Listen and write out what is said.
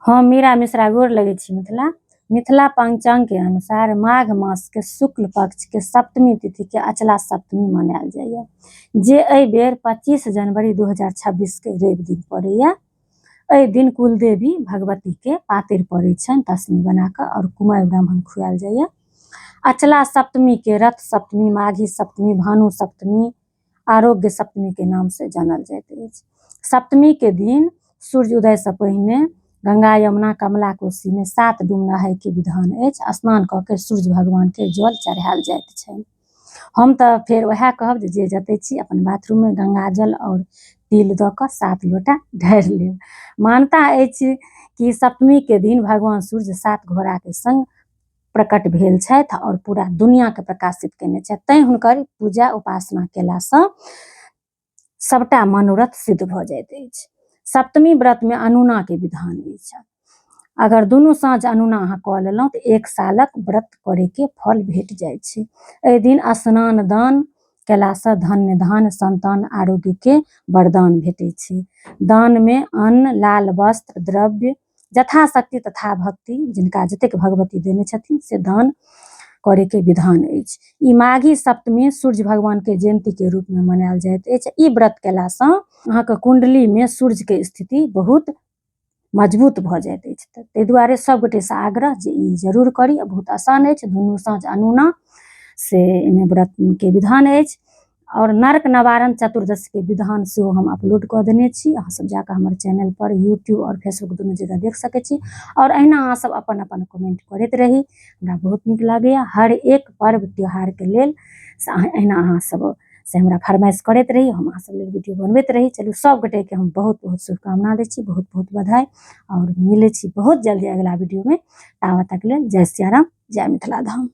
हम मीरा मिश्रा गोर लगै छी। मिथिला पंचांग के अनुसार माघ मास के शुक्ल पक्ष के सप्तमी तिथि के अचला सप्तमी मनायल जाइए, जे एहि बेर 25 जनवरी 2026 के रवि दिन पड़ैया। एहि दिन कुलदेवी भगवती के पातरि पड़ै छनि तस्मी बनाकऽ और कुमारि ब्राह्मण खुआयल जाइए। अचला सप्तमी के रथ सप्तमी, माघी सप्तमी, भानु सप्तमी, आरोग्य सप्तमी के नाम से जानल जाइत अछि। सप्तमी के दिन सूर्य उदय से पहिने गंगा यमुना कमला कोसी में 7 डूम नहाय के विधान अछि। स्नान कऽ के सूर्य भगवान के जल चढ़ायल जाइत छनि। हम तऽ फेर वएह कहब जे जतै छी अपन बाथरूम में गंगा जल और तिल दऽ कऽ 7 लोटा ढारि लेब। मान्यता अछि कि सप्तमी के दिन भगवान सूर्य 7 घोड़ा के संग प्रकट भेल छथि और पूरा दुनिया के प्रकाशित केने छथि। तैं हुनकर पूजा उपासना केलासँ सबटा मनोरथ सिद्ध भऽ जाइत अछि। सप्तमी व्रत में अनूना के विधान अछि। अगर दुनू साँझ अनूना अहाँ कऽ लेलहुँ तऽ 1 सालक व्रत करे के फल भेट जाइ छै। एहि दिन स्नान दान केलासँ धन्य धान, संतान, आरोग्य के वरदान भेटै छै। दान में अन्न, लाल वस्त्र, द्रव्य यथाशक्ति तथा भक्ति, जिनका जतेक भगवती देने छथिन से दान करे के विधान अछि। ई माघी सप्तमी सूर्य भगवान के जयंती के रूप में मनायल जाइत अछि। ई व्रत केलासँ अहाँके कुंडली में सूर्य के स्थिति बहुत मजबूत भऽ जाइत अछि। ताहि दुआरे सब गोटे से आग्रह जे ई जरूर करी। बहुत आसान अछि। दुनू साँझ अनूना से एहिमे व्रत के विधान अछि। और नरक निवारण चतुर्दशी के विधान से हम अपलोड कऽ देने छी। अहाँ सब जाकऽ हमर चैनल पर यूट्यूब और फेसबुक दुनू जगह देख सकै छी। और अहिना अहाँ सब अपन अपन कमेंट करैत रही, हमरा बहुत नीक लागैया। हर एक पर्व त्योहार के लेल से अहिना अहाँ सब से हमरा फरमाइश करैत रही, हम अहाँ सब लेल वीडियो बनबैत रही। चलू सब गोटे के हम बहुत बहुत शुभकामना दै छी, बहुत बहुत बधाई। और मिलै छी बहुत जल्दी अगला वीडियो में। ताबत तक लेल जय सिया राम, जय मिथिला धाम।